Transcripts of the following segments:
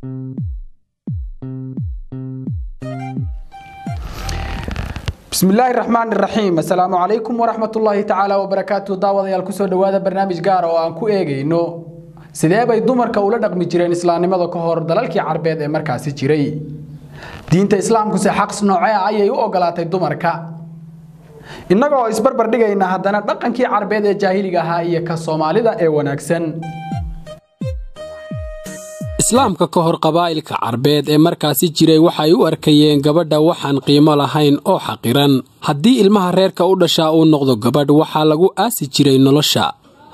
بسم الله الرحمن الرحيم السلام عليكم ورحمة الله تعالى وبركاته داود يالكسو دوادا برنامج gaar oo aan ku eegayno sidee bay dumarka ula dhaqmi jireen islaamnimada ka hor dalalkii carbeed ee markaas jiray diinta islaamku si xaq noocay ayay u ogolaatay dumarka inagoo isbarbar dhigayna hadana dhaqankii carbeed ee jaahiliga ahaa iyo ka Soomaalida ee wanaagsan islaamka ka hor qabaa'ilka carbeed ee markaas jiray waxay u arkayeen gabadha waxaan qiimo lahayn oo xaqiran haddii ilmaha reerka u dhashaa uu noqdo gabadh waxa lagu aasi jiray nolosha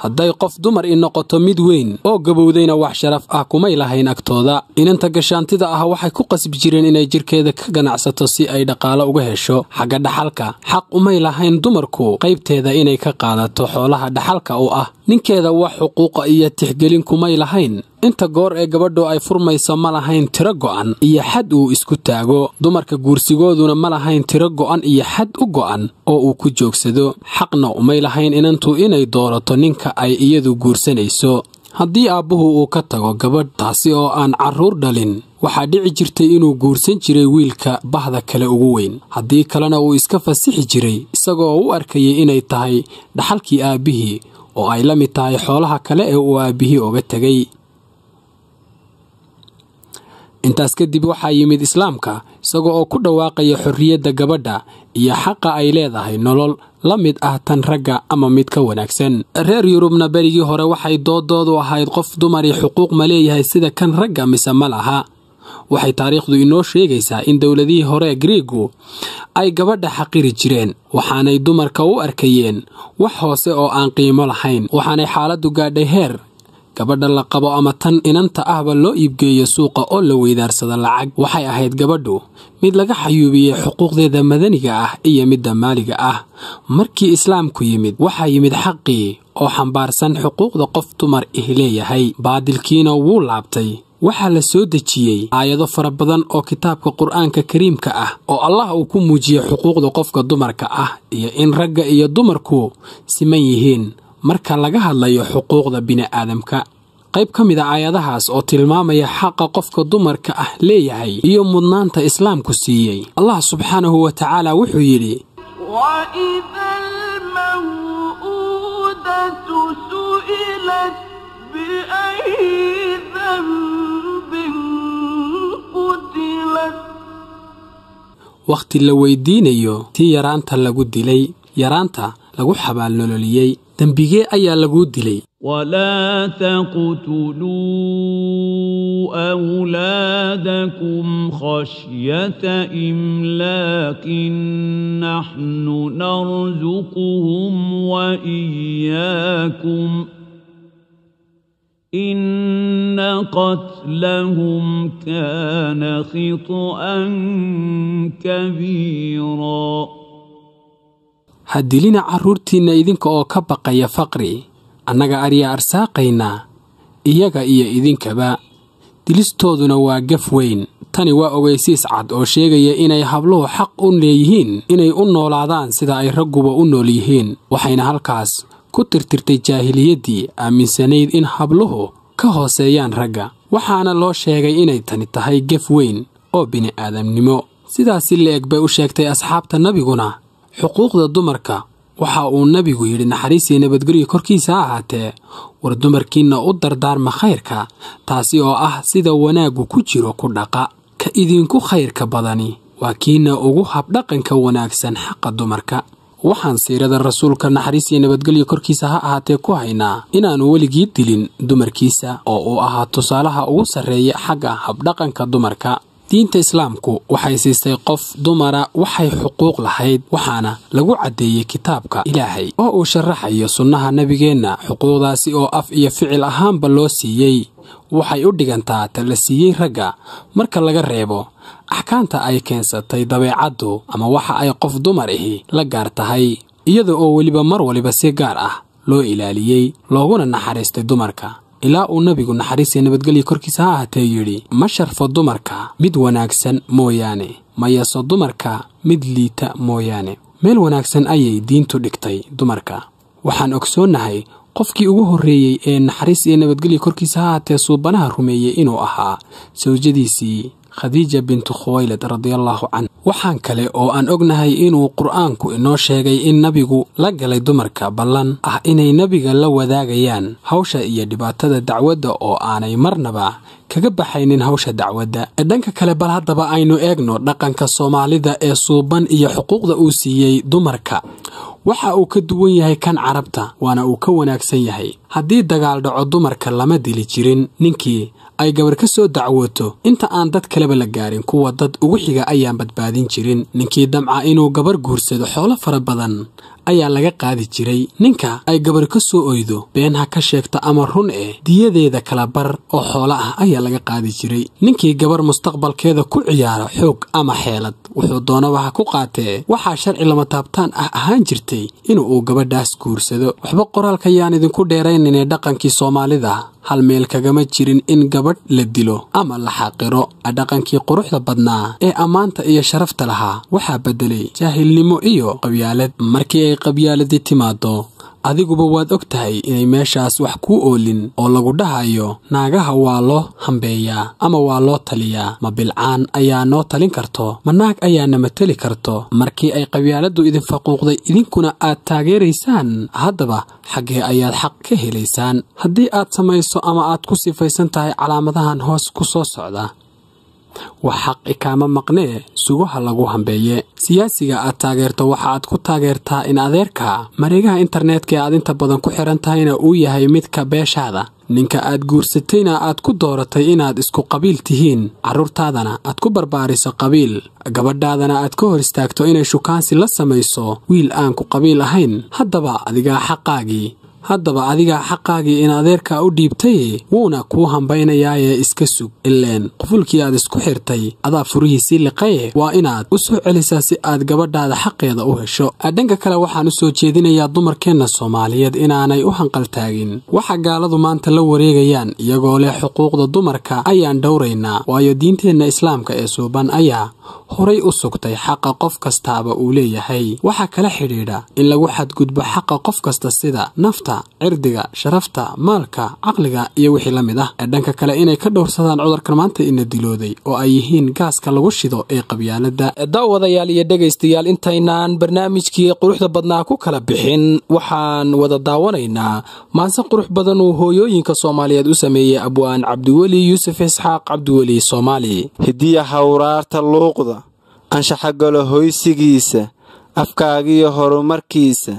hadday qof dumar in noqoto mid weyn oo gabowdayna wax sharaf ah kumay lahayn agtooda inanta gashaantida ah waxay ku qasbi jireen inay jirkeeda ka ganacsato si ay dhaqaale uga hesho xagga dhaxalka xaq umay lahayn dumarku qaybteeda inay ka qaadato xoolaha dhaxalka oo ah ninkeeda wax xuquuq iyo tixgelin kumay lahayn inta goor ee gabadhu ay furmayso ma lahayn tiro go'an iyo xad uu isku taago dumarka guursigooduna ma lahayn tiro go'an iyo xad u go'an oo uu ku joogsado xaqna umay lahayn inantu inay doorato ninka ay iyadu guursanayso haddii aabbuhu uu ka tago gabadh taasi oo aan carruur dhalin waxaa dhici jirtay inuu guursan jiray wiilka bahda kale ugu weyn haddii kalena uu iska fasixi jiray isagoo u arkayay inay tahay dhaxalkii aabbihii oo ay la mid tahay xoolaha kale ee uu aabbihii uga tagay intaas kadib waxaa yimid islaamka isagoo oo ku dhawaaqaya xorriyadda gabadha iyo xaqa ay leedahay nolol la mid ah tan ragga ama mid ka wanaagsan reer Yurubna berigii hore waxay doodoodu ahayd qof dumari xuquuq ma leeyahay sida kan ragga mise ma laha waxay taariikhdu inoo sheegaysaa in dawladihii hore Greegu ay gabadha xaqiri jireen waxaanay dumarka u arkayeen wax hoose oo aan qiimo lahayn waxaanay xaaladdu gaadhay heer gabadha la qabo ama tan inanta ahba loo iibgeeyo suuqa oo la weydaarsada lacag waxay ahayd gabadhu mid laga xayuubiyay xuquuqdeeda madaniga ah iyo midda maaliga ah markii islaamku yimid waxaa yimid xaqii oo xambaarsan xuquuqda qof dumar leeyahay baadilkiina wuu laabtay waxaa la soo dejiyay aayado fara badan oo kitaabka Qur'aanka Kariimka ah oo Allah uu ku muujiyay xuquuqda qofka dumarka ah iyo in ragga iyo dumarku siman yihiin marka laga hadlayo xuquuqda bini'aadamka qayb kamid ah aayadahaas oo tilmaamaya xaqa qofka dumarka ah leeyahay iyo mudnaanta islaamku siiyay Allah subhanahu wa ta'ala wuxuu yiri wa idhal maw'udatu su'ilat bi ayyi dhanbin qutilat waqti la weydiinayo tii yaraanta lagu dilay yaraanta lagu xabaal nololiyay dambigee ayaa lagu dilay ولا تقتلوا أولادكم خشية إملاق نحن نرزقهم وإياكم إن قتلهم كان خطأ كبيرا haddilina carruurtiinna idinka oo ka baqaya faqri annaga ariya arsaaqayna iyaga iyo idinkaba dilistooduna waa gaf weyn tani waa ogeysiis cad oo sheegaya inay habluhu xaq u leeyihiin inay u noolaadaan sida ay ragguba u nool yihiin waxayna halkaas ku tirtirtay jaahiliyaddii aaminsanayd in habluhu ka hooseeyaan ragga waxaana loo sheegay inay tani tahay gaf weyn oo bini'aadamnimo sidaasi leeg bay u sheegtay asxaabta nabiguna xuquuqda dumarka waxa uu nabigu yiri naxariis iyo nabadgelyo korkiisa ahaatee war dumarkiina u dardaarma khayrka taasi oo ah sida wanaagu ku jiro ku dhaqa ka idinku khayrka badani waa kiina ugu habdhaqanka wanaagsan xaqa dumarka waxaan siirada rasuulka naxariis iyo nabadgelyo korkiisa ahaatee ku haynaa inaanu weligii dilin dumarkiisa oo uu ahaa tusaalaha ugu sareeya xagga habdhaqanka dumarka diinta islaamku waxay siisay qof dumara waxay xuquuq lahayd waxaana lagu cadeeyay kitaabka Ilaahay oo uu sharaxayo sunnaha nabigeena xuquuqdaasi oo af iyo ficil ahaanba loo siiyay waxay u dhigantaa tala siiyay ragga marka laga reebo axkaamta ay keensatay dabeecaddu ama waxa ay qof dumar ahi la gaar tahay iyada oo waliba mar waliba si gaar ah loo ilaaliyay looguna naxariistay dumarka ilaa uu nabigu naxariis iyo nabadgelyo korkiisa ahaatee yiri ma sharfo dumarka mid wanaagsan mooyaane ma yeeso dumarka mid liita mooyaane meel wanaagsan ayay diintu dhigtay dumarka waxaan ogsoonahay qofkii ugu horeeyay ee naxariis iyo nabadgelyo korkiisa haatee suubanaha rumeeyay inuu ahaa sawjadiisii Khadija bintu Khuwaylid radiyallahu anha. waxaan kale oo aan ognahay inuu quraanku inoo sheegay in nabigu la galay dumarka ballan ah inay nabiga la wadaagayaan hawsha iyo dhibaatada dacwadda oo aanay marnaba kaga baxaynin hawsha dacwadda. dhanka kale bal haddaba aynu eegno dhaqanka Soomaalida ee suuban iyo xuquuqda uu siiyay dumarka. waxa uu ka duwan yahay kan Carabta waana uu ka wanaagsan yahay. haddii dagaal dhaco dumarka lama dili jirin ninkii ay gabar ka soo dacwooto inta aan dad kaleba la gaarin kuwa dad ugu xiga ayaan badbaadin jirin. ninkii damca inuu gabar guursado xoolo fara badan ayaa laga qaadi jiray. ninka ay gabar ka soo oydo been ha ka sheegta ama run diyadeeda kala bar oo xoolo ah ayaa laga qaadi jiray. ninkii gabar mustaqbalkeeda ku ciyaara xoog ama xeelad wuxuu doonaba ha ku qaatee waxa sharci lama taabtaan ah ahaan jirtay inuu gabadhaas guursado. waxba qoraalka yaan idinku dheeraynay dhaqankii Soomaalida hal meel kagama jirin in gabadh la dilo ama la xaqiro. dhaqankii quruxda badnaa ee amaanta iyo sharafta lahaa waxaa bedelay jaahilnimo iyo qabyaalad. markii ay qabyaaladii timaado adiguba waad ogtahay inay meeshaas wax ku oolin oo lagu dhahayo naagaha waa loo hambeeyaa ama waa loo taliyaa. ma bilcaan ayaa noo talin karto ma naag ayaa namatali karto. markii ay qabyaaladu idin faquuqday idinkuna aad taageeraysaan haddaba xagee ayaad xaq ka helaysaan haddii aad samayso ama aad ku sifaysan tahay calaamadahan hoos ku soo socda. وحق إكامة مقنع سوها لغو همبيه سياسيga aad taageerto waxa aad ku taageertaa in adeerka mareegaha internetka aad inta badan ku xiran tahayna uu yahay midka beeshaada ninka aad guursatayna aad ku dooratay inaad isku qabiil tihiin carruurtaadana aad ku barbaariso qabiil gabadhaadana aad ka hor istaagto inay shukaansi la samayso wiil aan ku qabiil ahayn haddaba adiga xaqaagii in adeerka u dhiibtay wuuna ku hambaynayaaye iska sug ileen qofulkii aad isku xirtay adaa furihiisii liqay waa inaad u soo celisaa si aad gabadhaada xaqeeda u hesho. dhanka kale waxaan u soo jeedinayaa dumarkeena Soomaaliyeed inaanay u hanqal taagin waxa gaaladu maanta la wareegayaan iyagoo leh xuquuqda dumarka ayaan dhowraynaa waayo diinteena Islaamka ee suuban ayaa horay u sugtay xaqa qof kastaaba uu leeyahay. waxa kala xidhiidha in lagu xadgudbo xaqa qof kasta sida nafta cirdiga sharafta maalka aqliga iyo wixii la mid ah. dhanka kale inay ka dhowrsadaan cudurkan maanta ina dilooday oo ay yihiin gaaska lagu shido ee qabyaalada. daawadayaal iyo dhageystayaal intaynaan barnaamijkii quruxda badnaa ku kala bixin waxaan wada daawanaynaa maanse qurux badan oo hooyooyinka Soomaaliyeed u sameeyay abwaan Cabdiweli Yuusuf Isxaaq Cabdiweli Soomaali. hidiya hawraarta luuqda anshaxa galo hoysigiisa afkaagiyo horumarkiisa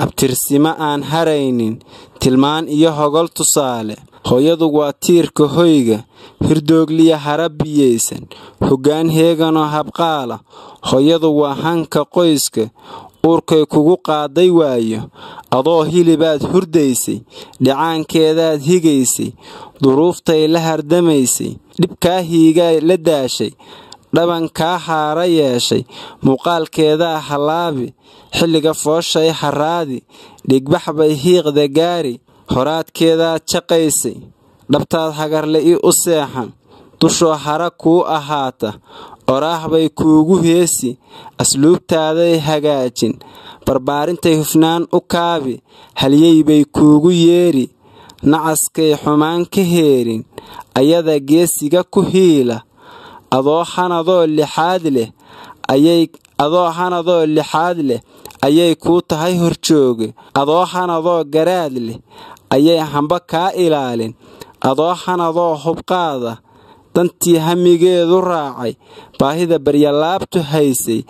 abtirsima aan haraynin tilmaan iyo hogol tusaale hooyadu waa tiirka hoyga hirdoogliya harabiyeysan hoggaan heeganoo habqaala hooyadu waa hanka qoyska uurkay kugu qaaday waayo adoo hilibaad hurdaysay dhicaankeedaad higaysay duruuftay la hardamaysay dhibkaa hiigaa la daashay dhabankaa haara yeeshay muuqaalkeedaa halaabi xilliga fooshay haraadi dhigbax bay hiiqda gaari horaadkeedaad jaqaysay dhabtaad hagarle i u seexan dushoo hara kuu ahaata oraah bay kuugu heesi asluubtaaday hagaajin barbaarintay hufnaan u kaabi halyey bay kuugu yeeri nacaskay xumaan ka heerin ayada geesiga ku hiila adoo hanadoo lixaad leh ayay kuu tahay horjooge adoo hanadoo garaad leh ayay hamba kaa ilaalin adoo hanadoo hubqaada dantii hamigeedu raacay baahida baryalaabtu haysay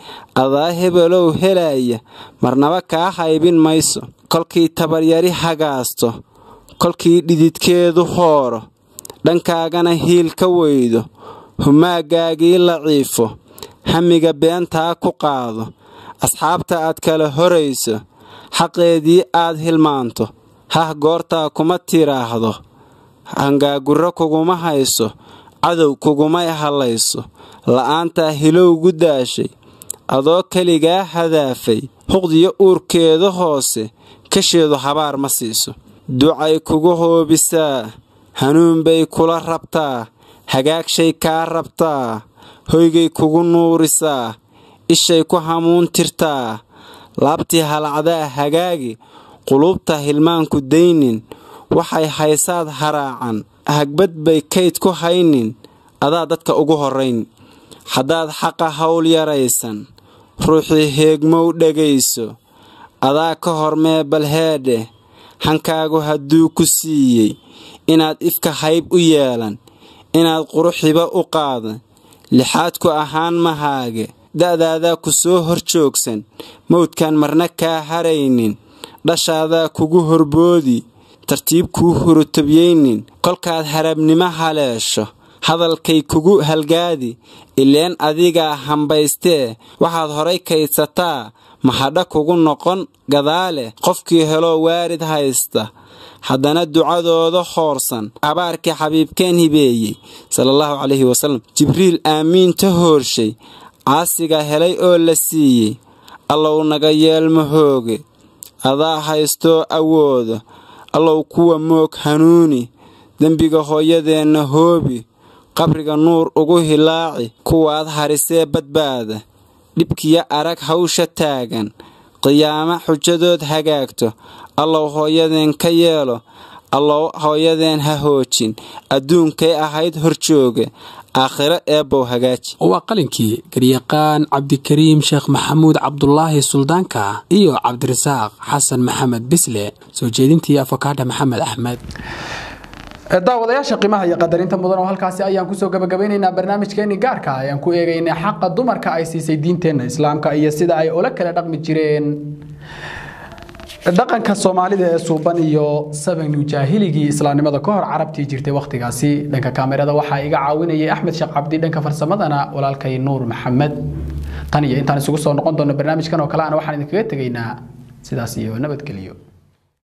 adaa hebelow helaya marnaba kaa haybin mayso kolkii tabaryari hagaasto kolkii dhididkeedu hooro dhankaagana hiil ka weydo humaagaagii laciifo hamiga beentaa ku qaado asxaabta aad kala horayso xaqeedii aad hilmaanto hah goortaa kuma tiraahdo hangaagurro kuguma hayso cadow kugumay halayso la'aantaa hilowgu daashay adoo keligaa hadaafay huqdiyo uurkeeda hoose kasheedu habaar ma siiso ducay kugu hoobisaa hanuun bay kula rabtaa hagaagshay kaa rabtaa hoygay kugu nuurisaa ishay ku hamuun tirtaa laabtii halacdaa hagaagi qulubta hilmaanku daynin waxay haysaad haraacan hagbad bay kayd ku haynin adaa dadka ugu horayn haddaad xaqa hawl yaraysan ruuxii heegmow dhegayso adaa ka hormee balheedhe hankaagu hadduu ku siiyey inaad ifka hayb u yeelan inaad quruxiba u qaadan lixaadku ahaan mahaage da'daadaa ku soo hor joogsan mawdkaan marna kaa haraynin dhashaadaa kugu horboodi tartiib kuu hurutabiyeynin kolkaad harabnimo haleesho hadalkay kugu halgaadi ileen adigaa hambaystee waxaad horay kaydsataa mahadha kugu noqon gadaale qofkii heloo waarid haysta haddana ducadooda hoorsan abaarkii xabiibkeen hibeeyey sallallahu calayhi wasallam jibriil aamiinta hoorshay caasiga helay oo la siiyey allow naga yeelma hooge adaa haystoo awooda allow kuwa moog hanuuni dembiga hooyadeenna hoobi qabriga nuur ugu hilaaci kuwaad harisee badbaada dhibkiya arag hawsha taagan qiyaama xujadood hagaagto allow hooyadeen ka yeelo allow hooyadeen ha hoojin adduunkay ahayd horjooga aakhiro eebbow hagaaji waa qalinkii garyaqaan cabdikariim sheekh maxamuud cabdulaahi suldaanka iyo cabdirasaaq xasan maxamed bisle soo jeedintii afakaadha maxamed axmed daawadayaasha qiimaha iyo qadarinta mudan oo halkaasi ayaan ku soo gabagabaynaynaa barnaamijkeeni gaarka ayaan ku eegaynaa xaqa dumarka ay siisay diinteena islaamka iyo sida ay ula kala dhaqmi jireen dhaqanka Soomaalida ee suuban iyo sabannu jaahiligii islaamnimada ka hor carabtii jirtay waqtigaasi dhanka kaamirada waxa iga caawinayay Axmed Sheekh Cabdi dhanka farsamadana walaalkay Nuur Maxamed tan iyo intaan isugu soo noqon doono barnaamijkan oo kale aan waxaan idinkaga tageynaa sidaas iyo nabadgeliyo